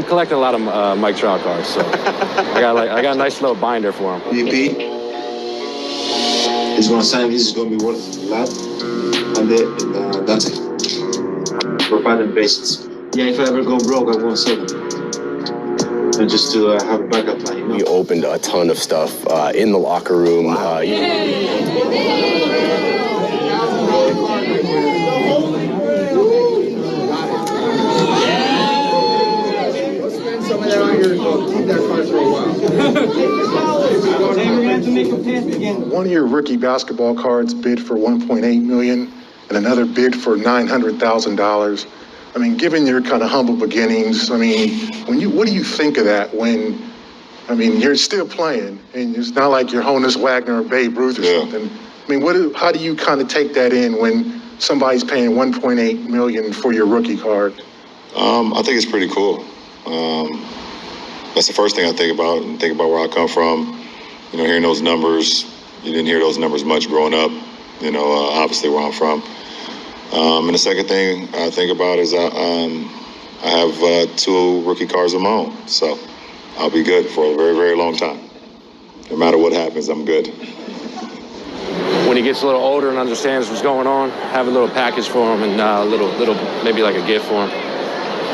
collecting a lot of Mike Trout cards, so I got a nice little binder for him. BP is going to sign. This is going to be worth a lot, and that's it. For pattern basis. Yeah, if I ever go broke, I won't sell them. And just to have a backup plan. You know? We opened a ton of stuff in the locker room. Wow. Some of that on your keep that card for a while. We're going to make a pass again. One of your rookie basketball cards bid for $1.8 million, and another bid for $900,000. I mean, given your kind of humble beginnings, I mean, what do you think of that when, I mean, you're still playing, and it's not like you're Honus Wagner or Babe Ruth or something. I mean, how do you kind of take that in when somebody's paying $1.8 million for your rookie card? I think it's pretty cool. That's the first thing I think about, and think about where I come from. You know, hearing those numbers, you didn't hear those numbers much growing up, you know, obviously where I'm from. And the second thing I think about is I have 2 rookie cards of my own, so I'll be good for a very, very long time. No matter what happens, I'm good. When he gets a little older and understands what's going on, have a little package for him and a little maybe like a gift for him.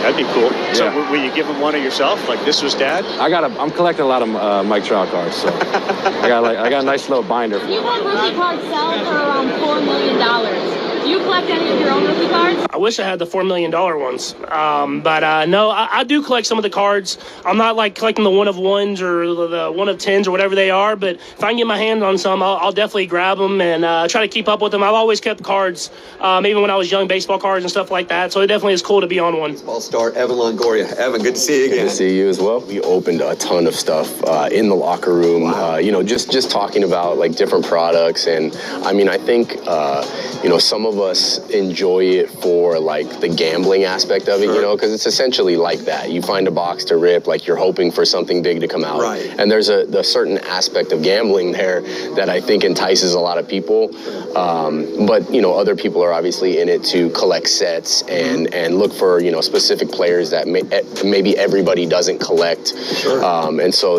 That'd be cool. Yeah. So will you give him one of yourself? Like, this was Dad? I'm collecting a lot of Mike Trout cards, so I got a nice little binder for him. You want rookie cards sell for around $4 million. Do you collect any of your own rookie cards? I wish I had the $4 million ones. But no, I do collect some of the cards. I'm not like collecting the one of ones or the one of tens or whatever they are, but if I can get my hands on some, I'll definitely grab them and try to keep up with them. I've always kept cards, even when I was young, baseball cards and stuff like that. So it definitely is cool to be on one. All-star Evan Longoria. Evan, good to see you again. Good to see you as well. We opened a ton of stuff in the locker room, you know, just talking about like different products. And I mean, I think, you know, some of us enjoy it for like the gambling aspect of it, you know, because it's essentially like that. You find a box to rip, like you're hoping for something big to come out. Right. And there's a certain aspect of gambling there that I think entices a lot of people. But, you know, other people are obviously in it to collect sets and look for, you know, specific players that maybe everybody doesn't collect. Sure. And so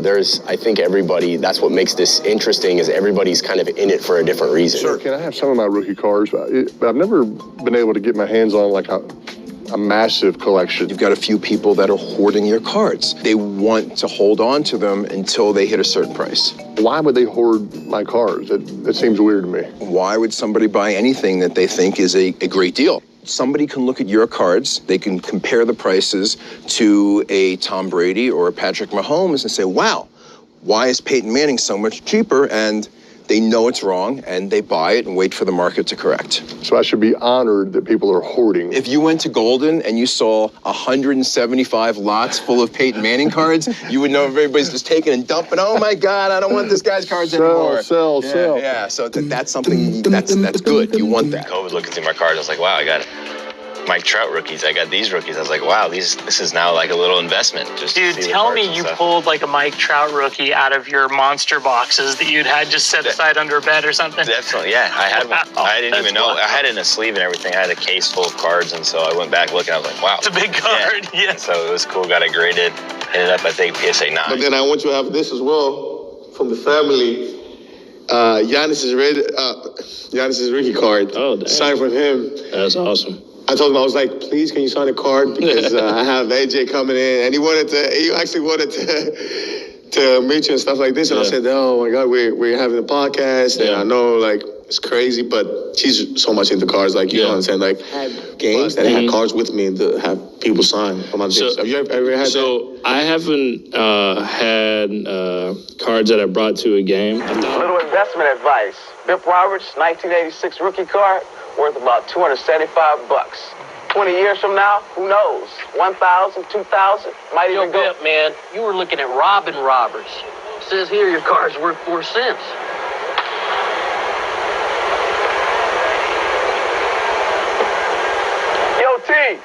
I think everybody, that's what makes this interesting, is everybody's kind of in it for a different reason. Sure. Can I have some of my rookie cards? But I've never been able to get my hands on like a massive collection. You've got a few people that are hoarding your cards. They want to hold on to them until they hit a certain price. Why would they hoard my cards? That seems weird to me. Why would somebody buy anything that they think is a great deal? Somebody can look at your cards, they can compare the prices to a Tom Brady or a Patrick Mahomes and say, wow, why is Peyton Manning so much cheaper? And they know it's wrong, and they buy it and wait for the market to correct. So I should be honored that people are hoarding. If you went to Golden and you saw 175 lots full of Peyton Manning cards, you would know everybody's just taking and dumping. Oh my God, I don't want this guy's cards anymore. Sell. Yeah, so that's something that's good. You want that. I was looking through my cards. I was like, wow, I got Mike Trout rookies. I got these rookies. I was like, wow, this is now like a little investment. Dude, tell me you pulled like a Mike Trout rookie out of your monster boxes that you'd had just set aside under a bed or something. Definitely, yeah. I had one. I didn't even know. I had it in a sleeve and everything. I had a case full of cards, and so I went back looking. I was like, wow. It's a big card, yeah. So it was cool. Got it graded. Ended up, I think, PSA 9. But then I want you to have this as well from the family. Giannis's rookie card. Oh, damn. Signed from him. That's awesome. I told him, I was like, please, can you sign a card? Because I have AJ coming in, and he actually wanted to meet you and stuff like this. And I said, oh my God, we're having a podcast, and I know like it's crazy, but she's so much into cards, like you know what I'm saying, like games that had cards with me to have people sign for my business. Have you ever had that? So I haven't had cards that I brought to a game. Little investment advice. Bip Roberts, 1986 rookie card. Worth about $275. 20 years from now, who knows? 1,000, 2,000, might even go. Bip, man, you were looking at Robin Roberts. It says here your card's worth 4 cents. Yo, T,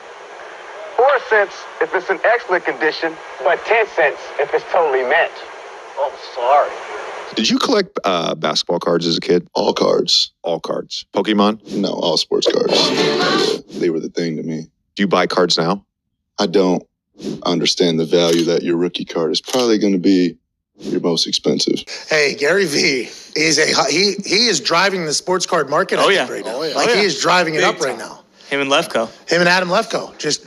4 cents if it's in excellent condition, but 10 cents if it's totally mint. Oh, sorry. Did you collect basketball cards as a kid? All cards. All cards. Pokemon? No, all sports cards. They were the thing to me. Do you buy cards now? I don't. understand the value that your rookie card is probably going to be your most expensive. Hey, Gary V is he is driving the sports card market right now. He is driving it up right now. Him and Lefko. Him and Adam Lefko. Just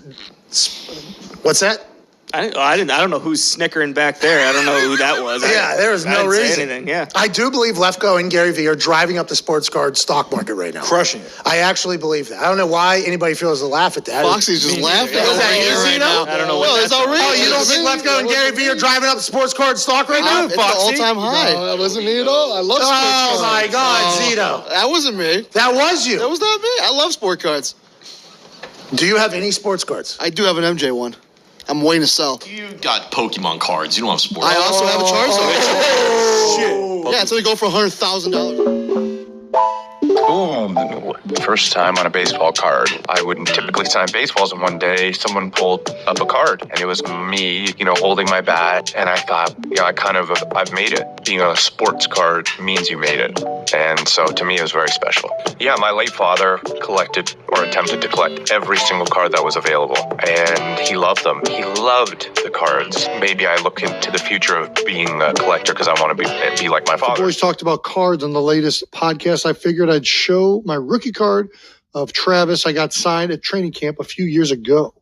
what's that? I don't know who's snickering back there. I don't know who that was. There was no reason. Say anything. Yeah. I do believe Lefko and Gary V are driving up the sports card stock market right now. Crushing it. I actually believe that. I don't know why anybody feels to laugh at that. Foxy's just laughing. Is that you, Zeno? I don't know what it's outrageous. Oh, you don't think Lefko and Gary V are driving up the sports card stock right now? It's the all-time high. No, that wasn't me at all. I love sports cards. Oh, my God, Zeno. That wasn't me. That was you. That was not me. I love sport cards. Do you have any sports cards? I do have an MJ one. I'm waiting to sell. You got Pokemon cards. You don't have sports. I also have a Charizard. Shit. Yeah, it's going to go for $100,000. Oh, first time on a baseball card. I wouldn't typically sign baseballs, and one day someone pulled up a card, and it was me, holding my bat, and I thought, I've made it. Being a sports card means you made it, and so to me it was very special. Yeah, my late father collected, or attempted to collect, every single card that was available, and he loved them. He loved the cards. Maybe I look into the future of being a collector because I want to be like my father. The boys talked about cards on the latest podcast. I figured I'd show my rookie card of Travis. I got signed at training camp a few years ago.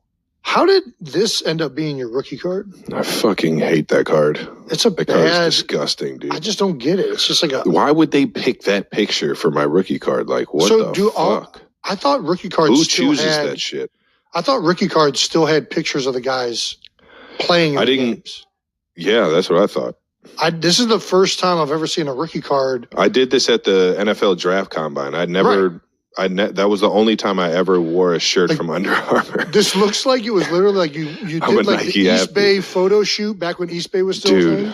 How did this end up being your rookie card? I fucking hate that card. That card is disgusting, dude. I just don't get it. It's just like a... Why would they pick that picture for my rookie card? Like, what the fuck? I thought rookie cards Who still chooses had... that shit? I thought rookie cards still had pictures of the guys playing in the games. Yeah, that's what I thought. This is the first time I've ever seen a rookie card. I did this at the NFL Draft Combine. That was the only time I ever wore a shirt from Under Armour. This looks like it was literally like you did like the East Bay photo shoot back when East Bay was still a thing.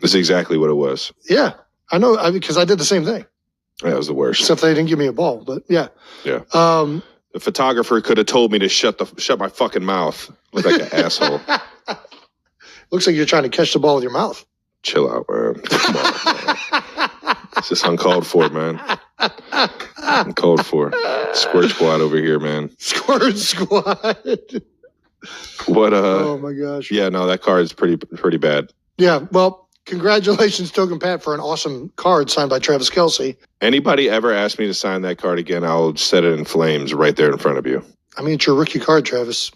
That's exactly what it was. Yeah, I know because I did the same thing. That was the worst. Except they didn't give me a ball, but yeah. Yeah. The photographer could have told me to shut my fucking mouth. Look like an asshole. Looks like you're trying to catch the ball with your mouth. Chill out, man. Come on, man. It's just uncalled for, man. Uncalled for. Squirt squad over here, man. Squirt squad. What? Oh my gosh. Yeah, no, that card is pretty bad. Yeah. Well, congratulations, Token Pat, for an awesome card signed by Travis Kelce. Anybody ever ask me to sign that card again, I'll set it in flames right there in front of you. I mean, it's your rookie card, Travis.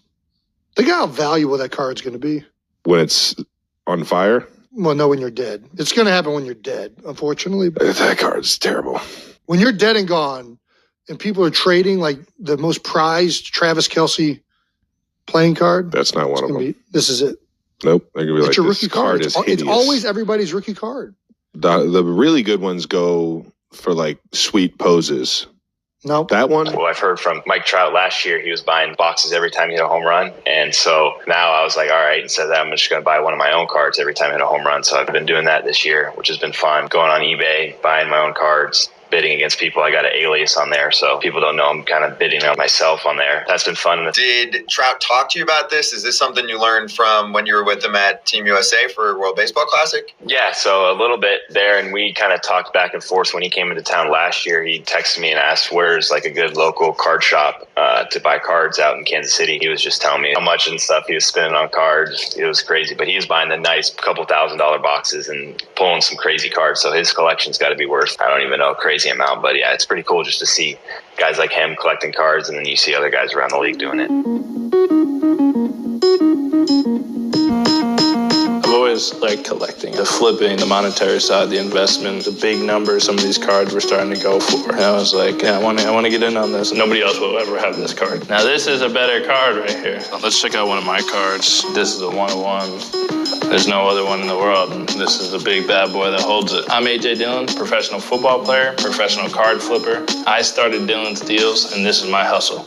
Think how valuable that card's going to be. When it's on fire? Well, no, when you're dead. It's going to happen when you're dead, unfortunately. But that card's terrible. When you're dead and gone, and people are trading like the most prized Travis Kelce playing card. That's not one of them. This is it. Nope. They're going to be it's like, your this rookie card is hideous. It's always everybody's rookie card. The really good ones go for like sweet poses. Nope. That one? Well, I've heard from Mike Trout last year. He was buying boxes every time he hit a home run. And so now I was like, all right, instead of that, I'm just going to buy one of my own cards every time I hit a home run. So I've been doing that this year, which has been fun. Going on eBay, buying my own cards, bidding against people. I got an alias on there, so people don't know I'm kind of bidding on myself on there. That's been fun. Did Trout talk to you about this? Is this something you learned from when you were with him at Team USA for World Baseball Classic? Yeah, so a little bit there, and we kind of talked back and forth. When he came into town last year, he texted me and asked where's like a good local card shop to buy cards out in Kansas City. He was just telling me how much and stuff he was spending on cards. It was crazy, but he was buying the nice couple $1,000 boxes and pulling some crazy cards, so his collection's got to be worth, I don't even know, a crazy amount, but yeah, it's pretty cool just to see guys like him collecting cards, and then you see other guys around the league doing it. I've always liked collecting, the flipping, the monetary side, the investment, the big numbers some of these cards were starting to go for. And I was like, yeah, I want to get in on this. Nobody else will ever have this card. Now this is a better card right here. Let's check out one of my cards. This is a 101. There's no other one in the world, and this is a big bad boy that holds it. I'm AJ Dillon, professional football player, professional card flipper. I started Dillon's Deals, and this is my hustle.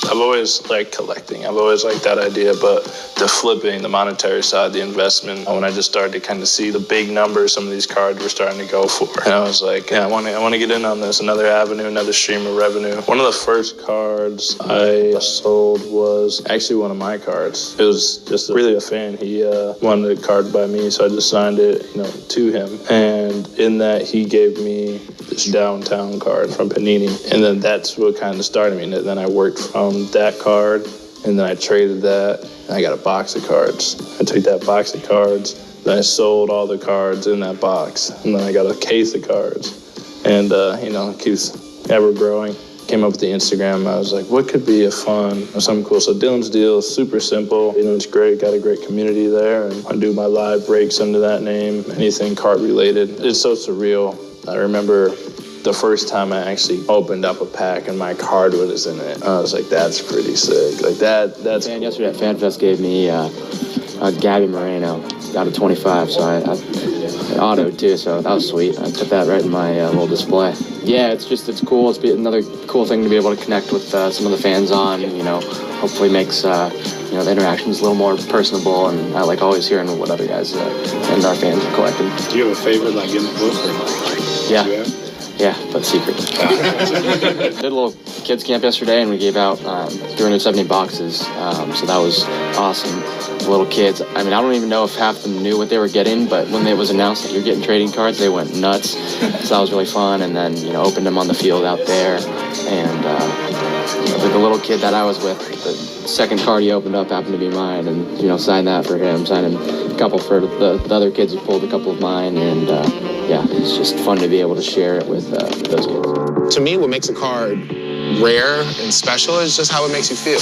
I've always liked collecting. I've always liked that idea, but the flipping, the monetary side, the investment. When I just started to kind of see the big numbers some of these cards were starting to go for. And I was like, yeah, I want to get in on this. Another avenue, another stream of revenue. One of the first cards I sold was actually one of my cards. It was just really a fan. He wanted a card by me, so I just signed it, to him. And in that, he gave me this downtown card from Panini. And then that's what kind of started me. And then I worked from that card, and then I traded that, and I got a box of cards. I took that box of cards, then I sold all the cards in that box, and then I got a case of cards. And, it keeps ever growing. Came up with the Instagram. I was like, what could be a fun or something cool? So Dillon's Deal is super simple. It's great. Got a great community there. And I do my live breaks under that name, anything card related. It's so surreal. I remember the first time I actually opened up a pack and my card was in it. I was like, that's pretty sick. Like that's cool. Yesterday at FanFest gave me a Gabby Moreno out of 25, so I autoed too, so that was sweet. I put that right in my little display. Yeah, it's cool. It's another cool thing to be able to connect with some of the fans on, hopefully makes, the interactions a little more personable, and I like always hearing what other guys and our fans are collecting. Do you have a favorite, like in the book? Yeah, but secret. Did a little kids camp yesterday, and we gave out 370 boxes, so that was awesome. The little kids, I don't even know if half of them knew what they were getting, but when it was announced that you're getting trading cards, they went nuts. So that was really fun, and then, opened them on the field out there, and the little kid that I was with, the second card he opened up happened to be mine, and, signed that for him, signed a couple for the other kids who pulled a couple of mine, and, it's just fun to be able to share it with those kids. To me, what makes a card rare and special is just how it makes you feel.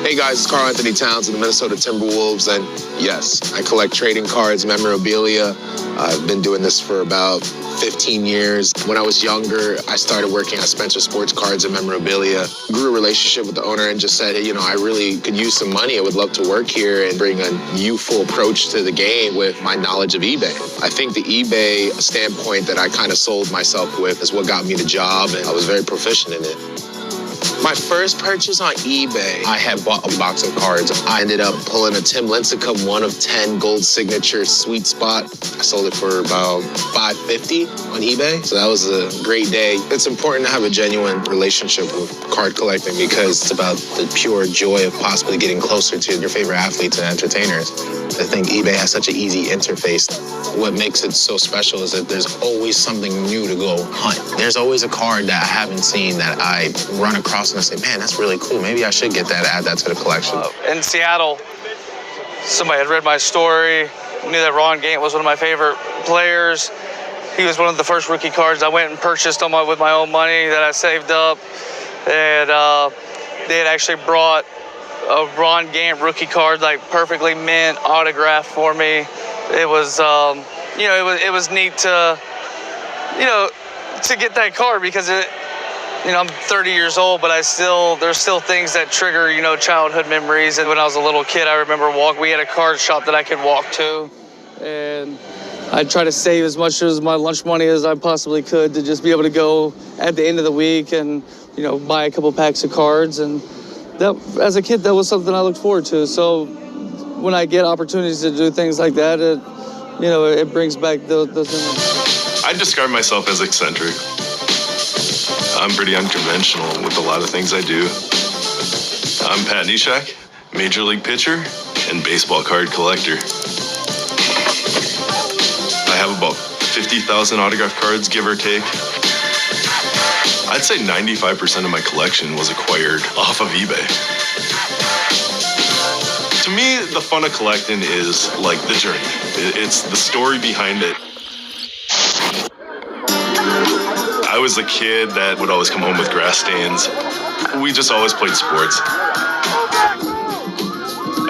Hey guys, it's Karl Anthony Towns of the Minnesota Timberwolves, and yes, I collect trading cards, memorabilia. I've been doing this for about 15 years. When I was younger, I started working at Spencer Sports Cards and Memorabilia. Grew a relationship with the owner and just said, hey, I really could use some money. I would love to work here and bring a youthful approach to the game with my knowledge of eBay. I think the eBay standpoint that I kind of sold myself with is what got me the job, and I was very proficient in it. My first purchase on eBay, I had bought a box of cards. I ended up pulling a Tim Lincecum 1 of 10 gold signature sweet spot. I sold it for about $5.50 on eBay. So that was a great day. It's important to have a genuine relationship with card collecting because it's about the pure joy of possibly getting closer to your favorite athletes and entertainers. I think eBay has such an easy interface. What makes it so special is that there's always something new to go hunt. There's always a card that I haven't seen that I run across and I say, man, that's really cool. Maybe I should get that, add that to the collection. In Seattle, somebody had read my story, knew that Ron Gant was one of my favorite players. He was one of the first rookie cards I went and purchased with my own money that I saved up. And they had actually brought a Ron Gant rookie card, like perfectly mint, autographed for me. It was, it was neat to, to get that card because I'm 30 years old, but there's still things that trigger, childhood memories. And when I was a little kid, I remember we had a card shop that I could walk to. And I'd try to save as much as my lunch money as I possibly could to just be able to go at the end of the week and, buy a couple packs of cards. And that, as a kid, that was something I looked forward to. So when I get opportunities to do things like that, it brings back those memories. I describe myself as eccentric. I'm pretty unconventional with a lot of things I do. I'm Pat Neshek, Major League pitcher and baseball card collector. I have about 50,000 autographed cards, give or take. I'd say 95% of my collection was acquired off of eBay. To me, the fun of collecting is like the journey. It's the story behind it. I was a kid that would always come home with grass stains. We just always played sports.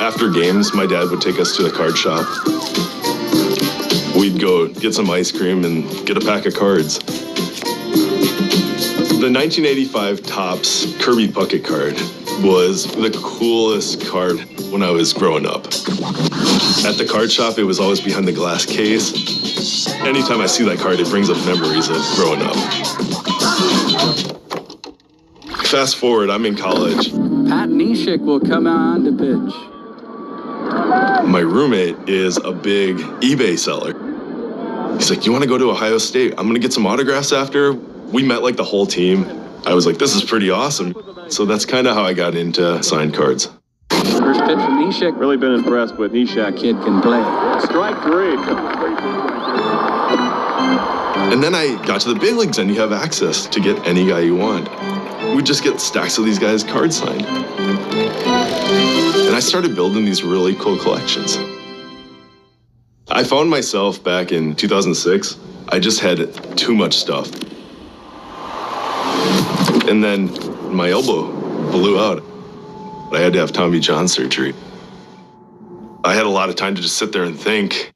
After games, my dad would take us to the card shop. We'd go get some ice cream and get a pack of cards. The 1985 Topps Kirby Puckett card was the coolest card when I was growing up. At the card shop, it was always behind the glass case. Anytime I see that card, it brings up memories of growing up. Fast forward, I'm in college. Pat Neshek will come on to pitch. My roommate is a big eBay seller. He's like, you want to go to Ohio State? I'm going to get some autographs after. We met like the whole team. I was like, this is pretty awesome. So that's kind of how I got into signed cards. First pitch from Neshek. Really been impressed with Neshek. Kid can play. Strike three. And then I got to the big leagues and you have access to get any guy you want. We just get stacks of these guys' cards signed. And I started building these really cool collections. I found myself back in 2006, I just had too much stuff. And then my elbow blew out. I had to have Tommy John surgery. I had a lot of time to just sit there and think.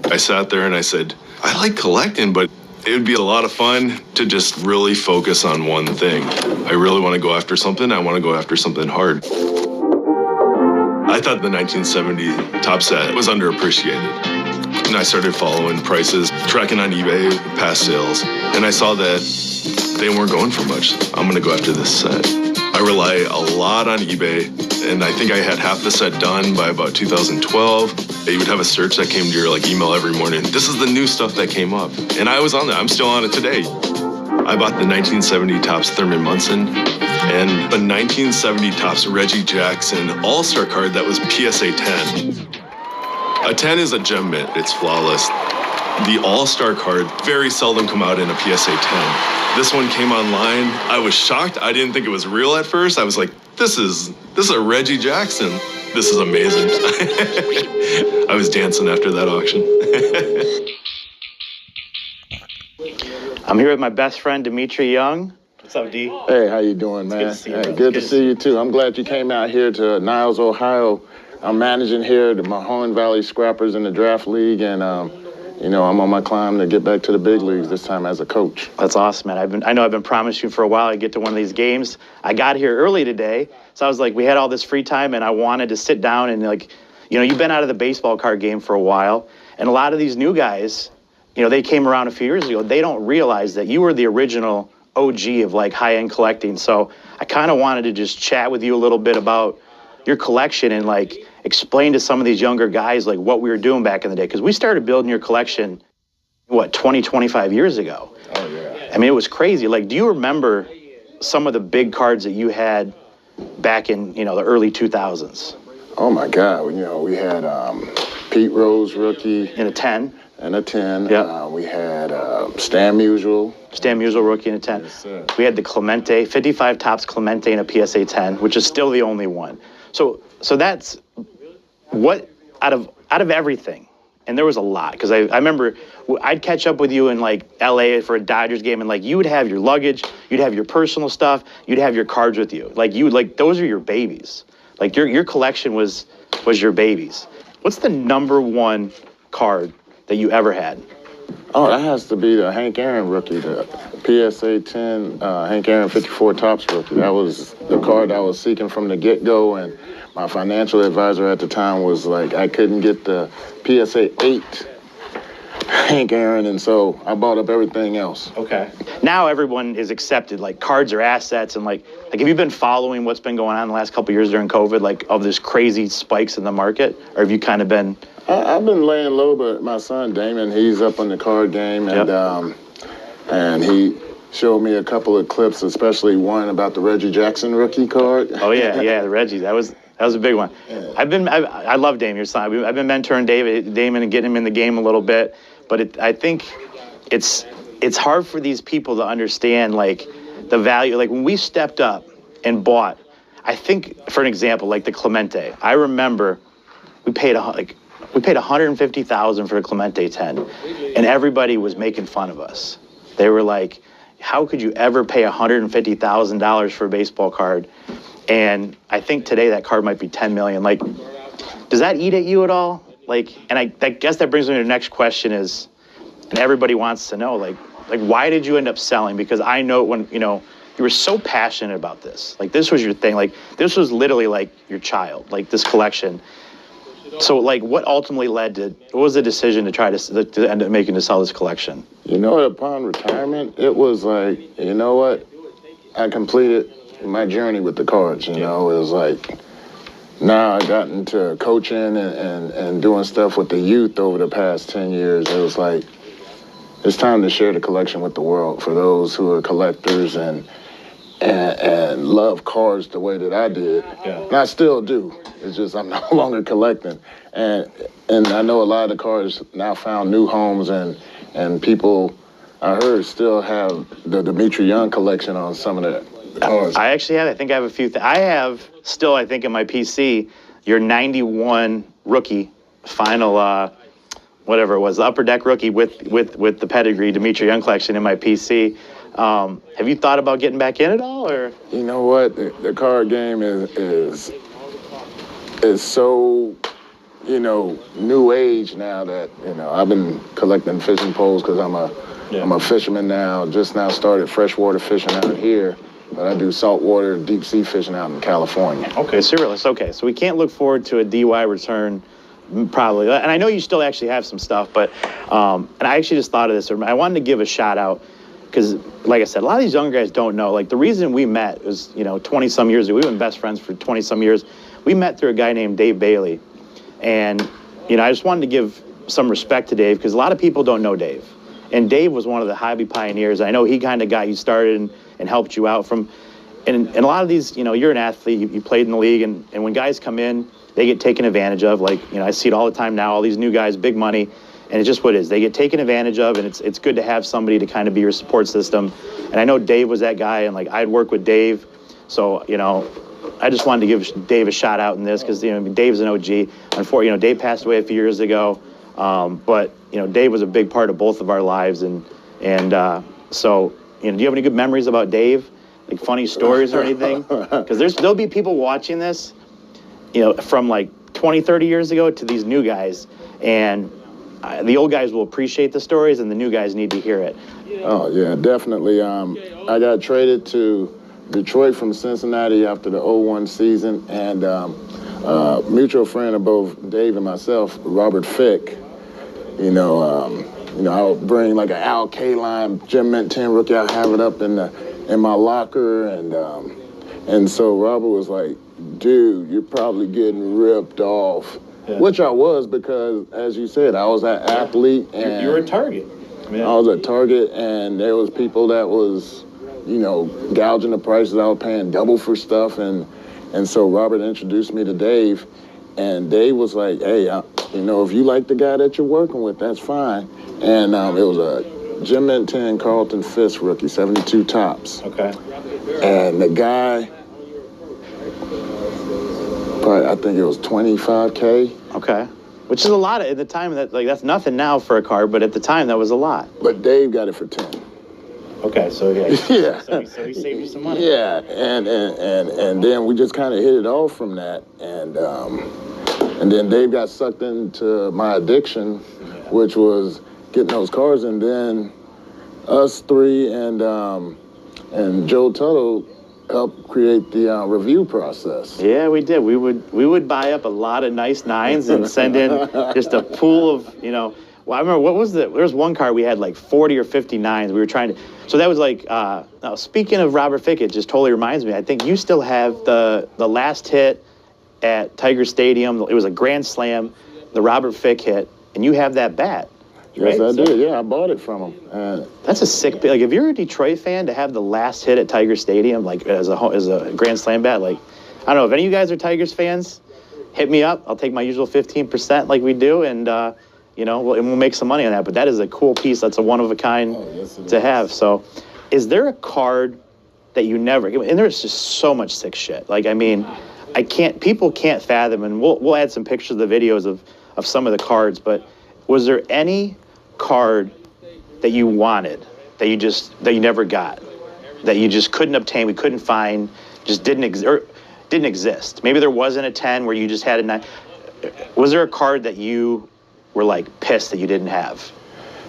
I sat there and I said, I like collecting, but it would be a lot of fun to just really focus on one thing. I really want to go after something. I want to go after something hard. I thought the 1970 top set was underappreciated. And I started following prices, tracking on eBay, past sales, and I saw that they weren't going for much. I'm going to go after this set. I rely a lot on eBay, and I think I had half the set done by about 2012. You would have a search that came to your email every morning. This is the new stuff that came up. And I was on that. I'm still on it today. I bought the 1970 Topps Thurman Munson and the 1970 Topps Reggie Jackson All-Star card that was PSA 10. A 10 is a gem mint. It's flawless. The All-Star card very seldom come out in a PSA 10. This one came online. I was shocked. I didn't think it was real at first. I was like, this is a Reggie Jackson. This is amazing. I was dancing after that auction. I'm here with my best friend, Dimitri Young. What's up, D? Hey, how you doing, man? Good to see you, too. I'm glad you came out here to Niles, Ohio. I'm managing here the Mahone Valley Scrappers in the Draft League, and I'm on my climb to get back to the big leagues this time as a coach. That's awesome, man. I know I've been promising you for a while to get to one of these games. I got here early today, so I was like, we had all this free time, and I wanted to sit down and you've been out of the baseball card game for a while, and a lot of these new guys, they came around a few years ago. They don't realize that you were the original OG of high-end collecting. So I kind of wanted to just chat with you a little bit about your collection and explain to some of these younger guys what we were doing back in the day, because we started building your collection 25 years ago. Oh yeah. I mean, it was crazy. Do you remember some of the big cards that you had back in the early 2000s? Oh my God, we had Pete Rose rookie in a 10. And a 10. Yeah. We had Stan Musial. Stan Musial rookie in a 10. Yes, sir. We had the Clemente, 55 Topps Clemente in a PSA 10, which is still the only one. So that's what out of everything, and there was a lot, because I remember I'd catch up with you in LA for a Dodgers game, and you would have your luggage, you'd have your personal stuff, you'd have your cards with you. Those are your babies. Your collection was your babies. What's the number one card that you ever had? Oh, that has to be the Hank Aaron rookie, the PSA 10 Hank Aaron 54 Topps rookie. That was the card I was seeking from the get-go, and my financial advisor at the time was I couldn't get the PSA 8 Hank Aaron, and so I bought up everything else. Okay. Now everyone is accepted, cards are assets, and have you been following what's been going on the last couple of years during COVID, of this crazy spikes in the market, or have you kind of been... I've been laying low, but my son Damon, he's up on the card game, and and he showed me a couple of clips, especially one about the Reggie Jackson rookie card. Oh yeah, the Reggie. That was a big one. Yeah. I love Damon, your son. I've been mentoring Damon and getting him in the game a little bit, but I think it's hard for these people to understand the value. When we stepped up and bought, I think for an example, the Clemente. I remember we paid $150,000 for a Clemente 10, and everybody was making fun of us. They were like, how could you ever pay $150,000 for a baseball card? And I think today that card might be $10 million. Does that eat at you at all? And I guess that brings me to the next question is, and everybody wants to know, why did you end up selling? Because I know when, you were so passionate about this. This was your thing. This was literally your child, this collection. So, what ultimately led to, what was the decision to try to end up making to sell this collection? Upon retirement, it was you know what? I completed my journey with the cards, It was Now I got into coaching and doing stuff with the youth over the past 10 years. It was like, it's time to share the collection with the world for those who are collectors and love cars the way that I did. Yeah. And I still do. It's just I'm no longer collecting. And I know a lot of the cars now found new homes and people, I heard, still have the Dimitri Young collection on some of the cars. I actually have. I think I have a few. I have still, I think, in my PC, your 91 rookie final, whatever it was, the upper deck rookie with the pedigree Dimitri Young collection in my PC. Have you thought about getting back in at all, or? You know what? The card game is so, new age now that, I've been collecting fishing poles because I'm a fisherman now. Just now started freshwater fishing out here, but I do saltwater, deep sea fishing out in California. Okay, serious. Okay, so we can't look forward to a DY return, probably. And I know you still actually have some stuff, but and I actually just thought of this. I wanted to give a shout out because, like I said, a lot of these young guys don't know. Like the reason we met was, 20 some years ago. We've been best friends for 20 some years. We met through a guy named Dave Bailey, and I just wanted to give some respect to Dave because a lot of people don't know Dave. And Dave was one of the hobby pioneers. I know he kind of got you started and helped you out from, and a lot of these, you're an athlete, you played in the league, and when guys come in, they get taken advantage of. Like, I see it all the time now, all these new guys, big money, and it's just what it is. They get taken advantage of, and it's good to have somebody to kind of be your support system. And I know Dave was that guy, and like I'd work with Dave, so, I just wanted to give Dave a shout out in this because, Dave's an OG. Unfortunately, Dave passed away a few years ago, but, Dave was a big part of both of our lives. And so, do you have any good memories about Dave? Like funny stories or anything? Because there'll be people watching this, from like 20, 30 years ago to these new guys. And the old guys will appreciate the stories and the new guys need to hear it. Oh, yeah, definitely. I got traded to Detroit from Cincinnati after the 01 season, and mutual friend of both Dave and myself, Robert Fick, I would bring like an Al K-line Gem Mint 10 rookie. I'd have it up in my locker, and so Robert was like, dude, you're probably getting ripped off, which I was because, as you said, I was an athlete. And you were a target. I was a target, and there was people that was, gouging the prices. I was paying double for stuff, and so Robert introduced me to Dave, and Dave was like, hey, if you like the guy that you're working with, that's fine. And it was a Gem Mint 10 Carlton Fisk rookie, 72 tops. Okay. And the guy, probably, I think it was $25K. Okay. Which is a lot at the time. That's nothing now for a car, but at the time that was a lot. But Dave got it for 10. Okay, so yeah. So he saved you some money. Yeah, and then we just kind of hit it off from that, and then Dave got sucked into my addiction, which was getting those cars, and then us three and Joe Tuttle helped create the review process. Yeah, we did. We would buy up a lot of nice nines and send in just a pool of, Well, I remember, there was one car we had like 40 or 50 nines. We were trying to, so that was like, now speaking of Robert Fick, it just totally reminds me, I think you still have the last hit at Tiger Stadium. It was a grand slam, the Robert Fick hit, and you have that bat. Yes, right? I did. Yeah, I bought it from him. That's a sick, like if you're a Detroit fan, to have the last hit at Tiger Stadium, like as a grand slam bat, like, I don't know, if any of you guys are Tigers fans, hit me up. I'll take my usual 15% like we do, and we'll make some money on that. But that is a cool piece. That's a one of a kind to have. So is there a card that you never, and there's just so much sick shit. Like, I mean, people can't fathom, and we'll add some pictures of the videos of some of the cards, but was there any card that you wanted that you never got, that you just couldn't obtain, we couldn't find, just didn't exist? Maybe there wasn't a 10 where you just had a 9. Was there a card that you were like pissed that you didn't have?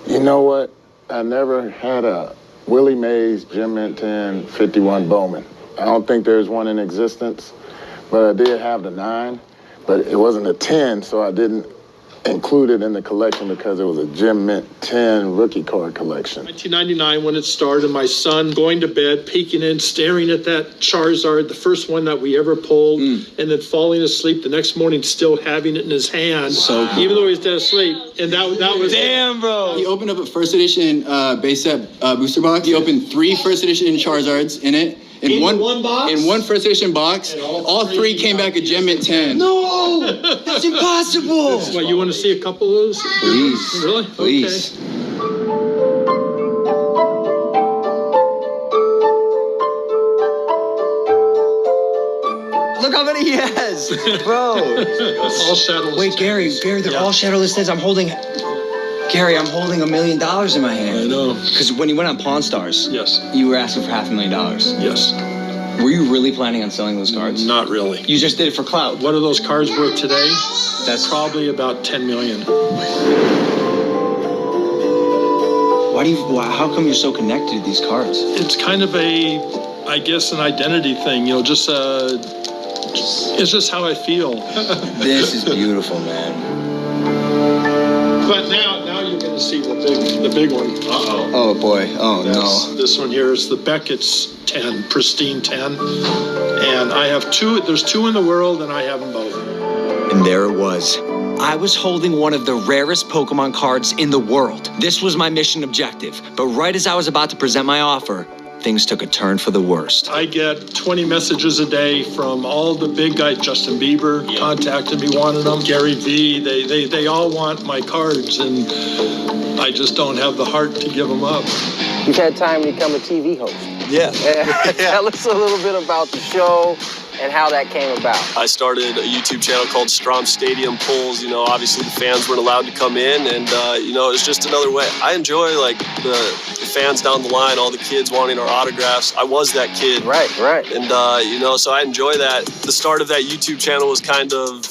You know what? I never had a Willie Mays Gem Mint 10 51 Bowman. I don't think there's one in existence, but I did have the 9, but it wasn't a 10, so I didn't included in the collection because it was a Gem Mint 10 rookie card collection. 1999 when it started, my son going to bed, peeking in, staring at that Charizard, the first one that we ever pulled, and then falling asleep the next morning, still having it in his hand, even though he was dead asleep. And that was... Damn, bro. He opened up a first edition base set booster box. He opened 3 first edition Charizards in it. In one box? In one first edition box. All three came back a Gem Mint 10. No! That's impossible! What, you want to see a couple of those? Please. Really? Please. Okay. Look how many he has, bro. All shadowless. Wait, Gary, they're all shadowless tens. I'm holding $1 million in my hand. I know. Because when you went on Pawn Stars, yes, you were asking for $500,000. Yes. Were you really planning on selling those cards? Not really. You just did it for clout. What are those cards worth today? That's probably about $10 million. How come you're so connected to these cards? It's kind of I guess, an identity thing. It's just how I feel. This is beautiful, man. But now you're going to see the big one. Uh-oh. Oh, boy. Oh, no. This one here is the Beckett's 10, pristine 10. And I have 2. There's 2 in the world, and I have them both. And there it was. I was holding one of the rarest Pokemon cards in the world. This was my mission objective. But right as I was about to present my offer, things took a turn for the worst. I get 20 messages a day from all the big guys. Justin Bieber contacted me, wanted them. Gary Vee, they all want my cards, and I just don't have the heart to give them up. You've had time to become a TV host. Yeah. Tell us a little bit about the show and how that came about. I started a YouTube channel called Strom Stadium Pulls. Obviously the fans weren't allowed to come in, and it was just another way. I enjoy the fans down the line, all the kids wanting our autographs. I was that kid. Right. And so I enjoy that. The start of that YouTube channel was kind of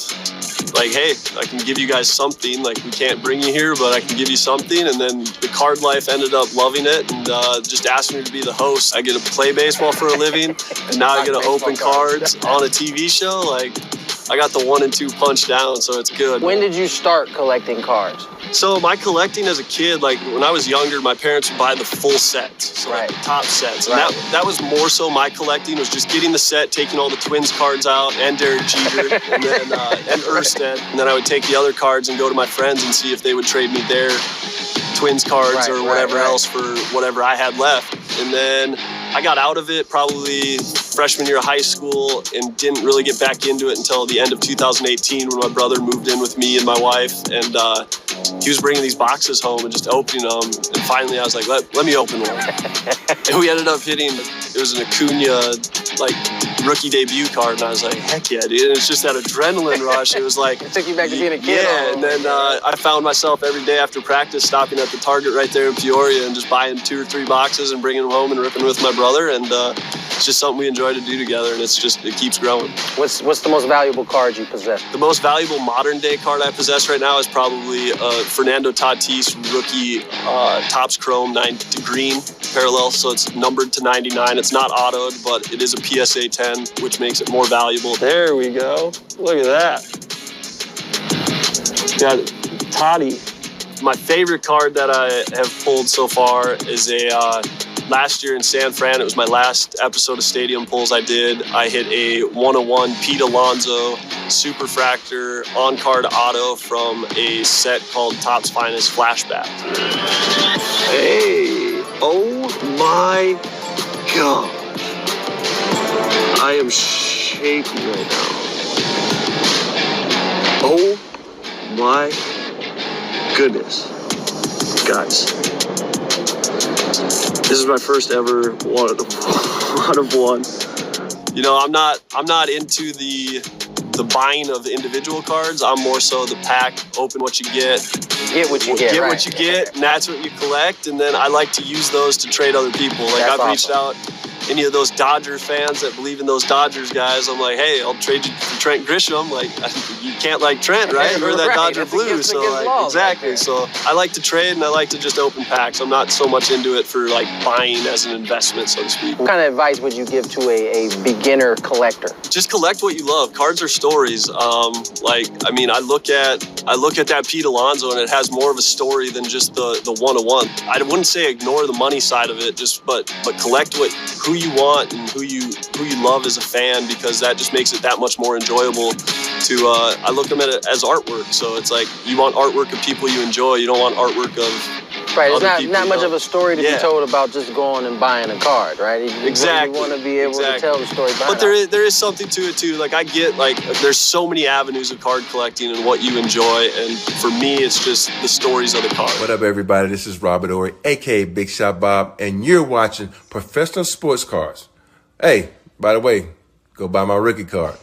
like, hey, I can give you guys something. Like, we can't bring you here, but I can give you something. And then the Card Life ended up loving it and just asked me to be the host. I get to play baseball for a living, and now I get to open cards on a TV show. Like, I got the 1 and 2 punch down, so it's good. When did you start collecting cards? So my collecting as a kid, like when I was younger, my parents would buy the full sets, so like the top sets. And that was more so my collecting, was just getting the set, taking all the Twins cards out, and Derek Jeter, and then and Erstad. And then I would take the other cards and go to my friends and see if they would trade me their Twins cards or whatever else for whatever I had left. And then I got out of it probably freshman year of high school and didn't really get back into it until the end of 2018 when my brother moved in with me and my wife, and he was bringing these boxes home and just opening them, and finally I was like, let me open one. And we ended up hitting, it was an Acuna rookie debut card, and I was like, heck yeah, dude. And it's just that adrenaline rush. It was like, it took you back to being a kid. Yeah, and then I found myself every day after practice stopping at the Target right there in Peoria and just buying 2 or 3 boxes and bringing them home and ripping with my brother, and it's just something we enjoy to do together, and it keeps growing. What's the most valuable card you possess? The most valuable modern day card I possess right now is probably Fernando Tatis rookie Topps Chrome 9 to green parallel, so it's numbered to 99. It's not autoed, but it is a PSA 10, which makes it more valuable. There we go. Look at that. Got Toddy. My favorite card that I have pulled so far is a last year in San Fran. It was my last episode of Stadium Pulls I did. I hit a 101 Pete Alonso Superfractor on-card auto from a set called Topps Finest Flashback. Hey, oh my God. I am shaking right now. Oh my goodness. Guys. This is my first ever one of one. I'm not into the buying of the individual cards. I'm more so the pack, open what you get. Get what you get. Get what you get, and that's what you collect. And then I like to use those to trade other people. Like, I've reached out any of those Dodger fans that believe in those Dodgers guys, I'm like, hey, I'll trade you for Trent Grisham. Like, you can't like Trent, right? Or that Dodger blue. So like, exactly. So I like to trade and I like to just open packs. I'm not so much into it for like buying as an investment, so to speak. What kind of advice would you give to a beginner collector? Just collect what you love. Cards are stories. I look at that Pete Alonso and it has more of a story than just the one-on-one. I wouldn't say ignore the money side of it, but collect who you want and who you love as a fan, because that just makes it that much more enjoyable to I look at it as artwork. So it's like you want artwork of people you enjoy. You don't want artwork of right. It's not much of a story to be told about just going and buying a card, right? Exactly. You want to be able to tell the story behind it. But there is something to it too. Like I get there's so many avenues of card collecting and what you enjoy, and for me it's just the stories of the card. What up, everybody? This is Robert Ory, aka Big Shot Bob, and you're watching Professional Sports Cards. Hey, by the way, go buy my rookie card.